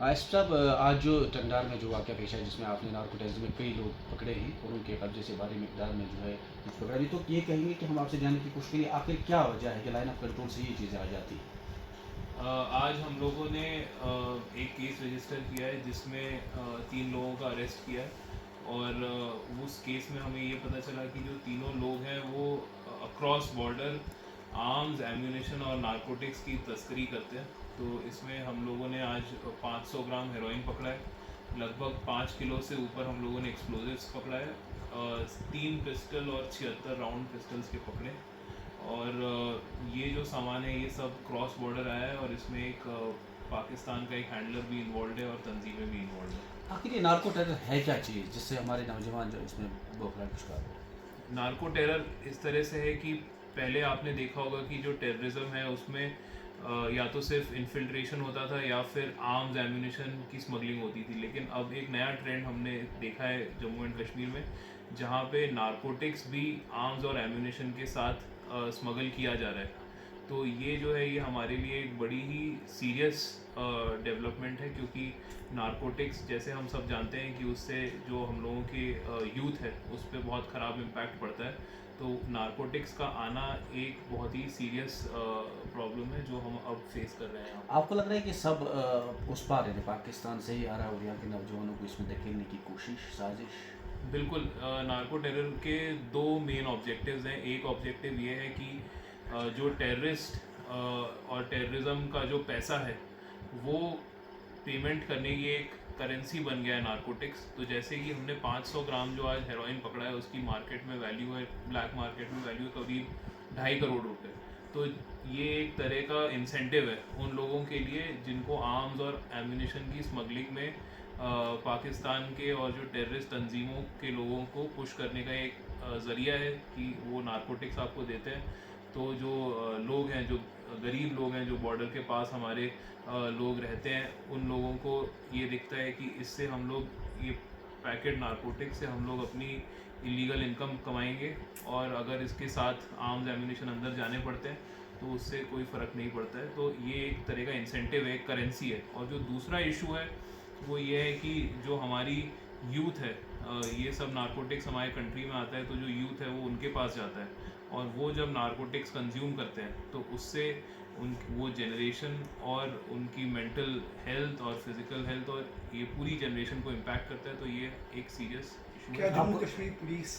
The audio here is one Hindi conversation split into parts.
साहब, आज जो टंगडार में जो वाक़या पेश है जिसमें आपने नार्कोटिक्स में कई लोग पकड़े हैं और उनके कब्जे से भारी मिकदार में जो है कुछ पकड़ा भी, तो ये कहेंगे कि हम आपसे जानने की कोशिश करिए आखिर क्या वजह है कि लाइन ऑफ कंट्रोल से ये चीज़ें आ जाती हैं। आज हम लोगों ने एक केस रजिस्टर किया है जिसमें 3 लोगों का अरेस्ट किया है और उस केस में हमें ये पता चला कि जो तीनों लोग हैं वो अक्रॉस बॉर्डर आर्म्स, एम्यूनेशन और नारकोटिक्स की तस्करी करते हैं। तो इसमें हम लोगों ने आज 500 ग्राम हेरोइन पकड़ा है, लगभग 5 किलो से ऊपर हम लोगों ने एक्सप्लोजिव्स पकड़ा है, 3 पिस्टल और 76 राउंड पिस्टल्स के पकड़े। और ये जो सामान है ये सब क्रॉस बॉर्डर आया है और इसमें एक पाकिस्तान का एक हैंडलर भी इन्वॉल्व है और तंजीमें भी इन्वॉल्व है। आखिर ये नार्को टेरर है क्या चीज़ जिससे हमारे नौजवान जो इसमें बौखलाहट का शिकार हो। नार्को टेरर इस तरह से है कि पहले आपने देखा होगा कि जो टेररिज्म है उसमें या तो सिर्फ इन्फिल्ट्रेशन होता था या फिर आर्म्स एम्यूनेशन की स्मगलिंग होती थी, लेकिन अब एक नया ट्रेंड हमने देखा है जम्मू एंड कश्मीर में, जहाँ पे नारकोटिक्स भी आर्म्स और एम्यूनेशन के साथ स्मगल किया जा रहा है। तो ये जो है ये हमारे लिए एक बड़ी ही सीरियस डेवलपमेंट है, क्योंकि नारकोटिक्स जैसे हम सब जानते हैं कि उससे जो हम लोगों के यूथ है उस पर बहुत ख़राब इम्पैक्ट पड़ता है। तो नारकोटिक्स का आना एक बहुत ही सीरियस प्रॉब्लम है जो हम अब फेस कर रहे हैं। आपको लग रहा है कि सब उस पार यानी पाकिस्तान से ही आ रहा है और यहाँ के नौजवानों को इसमें धकेलने की कोशिश, साजिश। बिल्कुल, नार्को टेरर के 2 मेन ऑब्जेक्टिव्स हैं। एक ऑब्जेक्टिव ये है कि जो टेररिस्ट और टेररिज्म का जो पैसा है वो पेमेंट करने की एक करेंसी बन गया है नारकोटिक्स। तो जैसे कि हमने 500 ग्राम जो आज हेरोइन पकड़ा है उसकी मार्केट में वैल्यू है, ब्लैक मार्केट में वैल्यू है करीब 2.5 करोड़ रुपए। तो ये एक तरह का इंसेंटिव है उन लोगों के लिए जिनको आर्म्स और एम्यूनेशन की स्मगलिंग में पाकिस्तान के और जो टेररिस्ट तंजीमों के लोगों को पुश करने का एक ज़रिया है कि वो नारकोटिक्स आपको देते हैं। तो जो लोग हैं, जो गरीब लोग हैं, जो बॉर्डर के पास हमारे लोग रहते हैं, उन लोगों को ये दिखता है कि इससे हम लोग ये पैकेट नारकोटिक्स से हम लोग अपनी इलीगल इनकम कमाएंगे और अगर इसके साथ आर्म्स एम्यूनेशन अंदर जाने पड़ते हैं तो उससे कोई फ़र्क नहीं पड़ता है। तो ये एक तरह का इंसेंटिव है, एक करेंसी है। और जो दूसरा इशू है वो ये है कि जो हमारी यूथ है, ये सब नारकोटिक्स हमारे कंट्री में आता है तो जो यूथ है वो उनके पास जाता है और वो जब नारकोटिक्स कंज्यूम करते हैं तो उससे उन वो जनरेशन और उनकी मेंटल हेल्थ और फिज़िकल हेल्थ और ये पूरी जनरेशन को इम्पैक्ट करता है। तो ये एक सीरियस इशू क्या है। जम्मू कश्मीर पुलिस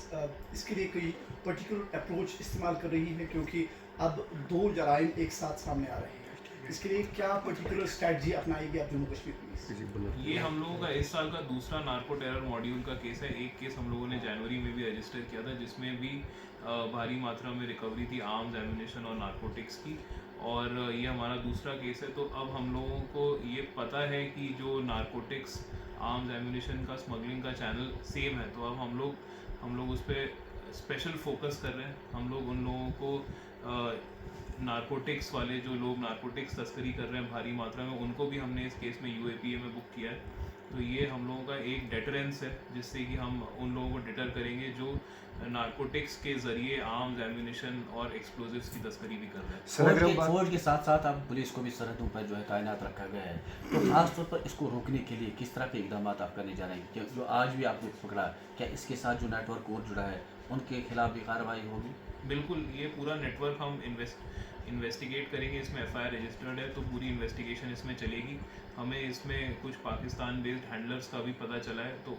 इसके लिए कोई पर्टिकुलर अप्रोच इस्तेमाल कर रही है, क्योंकि अब 2 जराइम एक साथ सामने आ रहे हैं, इसके लिए क्या पर्टिकुलर स्ट्रैटेजी अपनाएगी अब जम्मू कश्मीर पुलिस? ये हम लोगों का इस साल का दूसरा नार्को टेरर मॉड्यूल का केस है। एक केस हम लोगों ने जनवरी में भी रजिस्टर किया था जिसमें भी भारी मात्रा में रिकवरी थी आर्म्स, एम्यूनेशन और नारकोटिक्स की, और ये हमारा दूसरा केस है। तो अब हम लोगों को ये पता है कि जो नारकोटिक्स, आर्म्स, एम्यूनेशन का स्मगलिंग का चैनल सेम है, तो अब हम लोग उस पर स्पेशल फोकस कर रहे हैं। हम लोग उन लोगों को नारकोटिक्स वाले जो लोग नारकोटिक्स तस्करी कर रहे हैं भारी मात्रा में, उनको भी हमने इस केस में UAPA में बुक किया है। तो ये हम लोगों का एक डेटरेंस है जिससे कि हम उन लोगों को डिटर करेंगे जो नारकोटिक्स के ज़रिए आर्म्स, एम्यूनेशन और एक्सप्लोजिव्स की तस्करी भी कर रहे हैं। फौज के साथ साथ अब पुलिस को भी सरहदों पर जो है तैनात रखा गया है, तो खासतौर पर इसको रोकने के लिए किस तरह के इकदाम आप करने जा रहे हैं? क्या जो आज भी आपने पकड़ा, क्या इसके साथ जो नेटवर्क और जुड़ा है उनके खिलाफ भी कार्रवाई होगी? बिल्कुल, ये पूरा नेटवर्क हम इन्वेस्टिगेट करेंगे। इसमें FIR रजिस्टर्ड है तो पूरी इन्वेस्टिगेशन इसमें चलेगी। हमें इसमें कुछ पाकिस्तान बेस्ड हैंडलर्स का भी पता चला है तो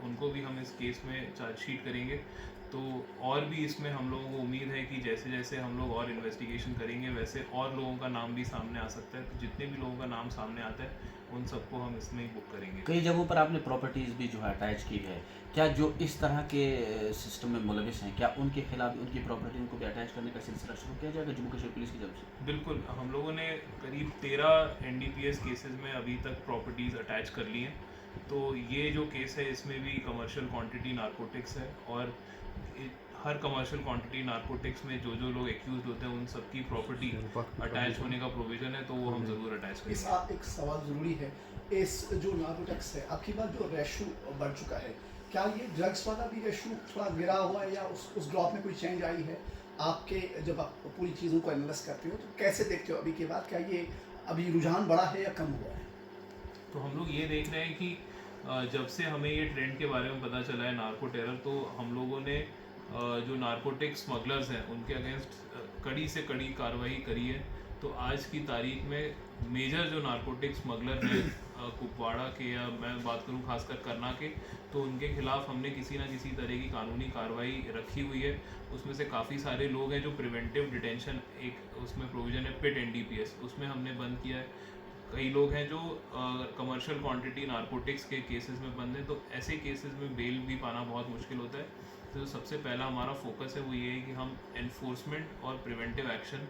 उनको भी हम इस केस में चार्जशीट करेंगे। तो और भी इसमें हम लोगों को उम्मीद है कि जैसे जैसे हम लोग और इन्वेस्टिगेशन करेंगे वैसे और लोगों का नाम भी सामने आ सकता है। तो जितने भी लोगों का नाम सामने आता है उन सबको हम इसमें ही बुक करेंगे। कई जगहों पर आपने प्रॉपर्टीज़ भी जो है अटैच की है, क्या जो इस तरह के सिस्टम में मुलविस हैं क्या उनके खिलाफ उनकी प्रॉपर्टी उनको भी अटैच करने का सिलसिला शुरू किया जाएगा जम्मू कश्मीर पुलिस की तरफ से? बिल्कुल, हम लोगों ने करीब 13 NDPS केसेस में अभी तक प्रॉपर्टीज़ अटैच कर ली हैं। तो ये जो केस है इसमें भी कमर्शियल क्वांटिटी नारकोटिक्स है और हर कमर्शियल क्वांटिटी नारकोटिक्स में जो जो लोग एक्यूज होते हैं उन सबकी प्रॉपर्टी अटैच होने का प्रोविज़न है, तो वो हम ज़रूर अटैच इस करेंगे। एक सवाल ज़रूरी है, इस जो नार्कोटिक्स है आपकी बात जो रेशो बढ़ चुका है, क्या ये ड्रग्स वाला भी रेशो थोड़ा गिरा हुआ है या उस ग्राफ में कोई चेंज आई है? आपके जब आप पूरी चीज़ों को एनालाइज करते हो तो कैसे देखते हो अभी के बाद, क्या ये अभी रुझान बढ़ा है या कम हुआ है? तो हम लोग ये देख रहे हैं कि जब से हमें ये ट्रेंड के बारे में पता चला है नार्को टेरर, तो हम लोगों ने जो नार्कोटिक स्मगलर्स हैं उनके अगेंस्ट कड़ी से कड़ी कार्रवाई करी है। तो आज की तारीख में मेजर जो नार्कोटिक स्मगलर हैं कुपवाड़ा के, या मैं बात करूं खासकर करना के, तो उनके खिलाफ हमने किसी ना किसी तरह की कानूनी कार्रवाई रखी हुई है। उसमें से काफ़ी सारे लोग हैं जो प्रिवेंटिव डिटेंशन, एक उसमें प्रोविज़न है पिट NDPS, उसमें हमने बंद किया है। कई लोग हैं जो कमर्शियल क्वांटिटी नारकोटिक्स के केसेस में बंद हैं, तो ऐसे केसेस में बेल भी पाना बहुत मुश्किल होता है। तो सबसे पहला हमारा फोकस है वो ये है कि हम एनफोर्समेंट और प्रिवेंटिव एक्शन,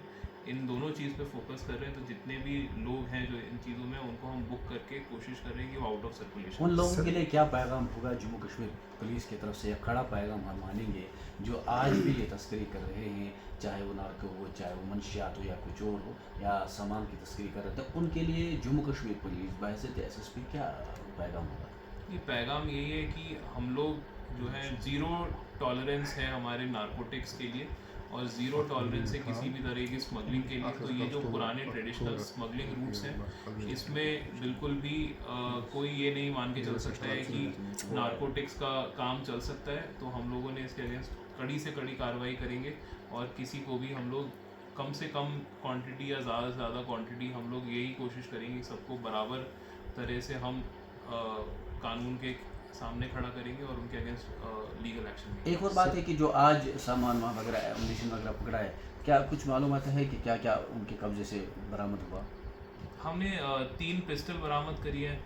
इन दोनों चीज़ पे फोकस कर रहे हैं। तो जितने भी लोग हैं जो इन चीज़ों में, उनको हम बुक करके कोशिश कर रहे हैं कि वो आउट ऑफ सर्कुलेशन। उन लोगों के लिए क्या पैगाम होगा जम्मू कश्मीर पुलिस की तरफ से, या कड़ा पैगाम हम मानेंगे, जो आज भी ये तस्करी कर रहे हैं, चाहे वो नार्को हो, चाहे वो मंशियात हो, या कुछ और हो, या सामान की तस्करी कर रहे थे, उनके लिए जम्मू कश्मीर पुलिस बहैसियत SSP क्या पैगाम होगा? ये पैगाम यही है कि हम लोग जो है ज़ीरो टॉलरेंस है हमारे नारकोटिक्स के लिए, और ज़ीरो टॉलरेंस है किसी भी तरह की स्मगलिंग के लिए। तो ये जो पुराने ट्रेडिशनल स्मगलिंग रूट्स हैं, इसमें बिल्कुल भी कोई ये नहीं मान के चल सकता है कि नारकोटिक्स का काम चल सकता है। तो हम लोगों ने इसके अगेंस्ट कड़ी से कड़ी कार्रवाई करेंगे, और किसी को भी हम लोग कम से कम क्वांटिटी या ज़्यादा से ज़्यादा क्वांटिटी, हम लोग यही कोशिश करेंगे सबको बराबर तरह से हम कानून के सामने खड़ा करेंगे और उनके अगेंस्ट लीगल एक्शन। एक और बात है कि जो आज सामान वगैरह एमुनिशन वगैरह पकड़ा है, क्या कुछ मालूमात है कि क्या क्या उनके कब्जे से बरामद हुआ? हमने 3 पिस्टल बरामद करी है,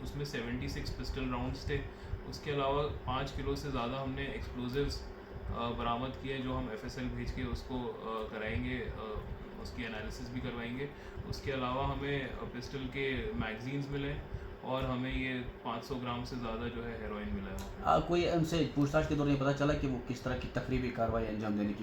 उसमें 76 पिस्टल राउंड्स थे। उसके अलावा 5 किलो से ज़्यादा हमने एक्सप्लोजिव्स बरामद किए, जो हम FSL भेज के उसको कराएंगे, उसकी एनालिसिस भी करवाएंगे। उसके अलावा हमें पिस्टल के मैगजीन्स मिले, और हमें ये 500 ग्राम से ज़्यादा जो है हेरोइन मिला है। कोई उनसे पूछताछ के दौरान ये पता चला कि वो किस तरह की तकरीबी कार्रवाई अंजाम देने की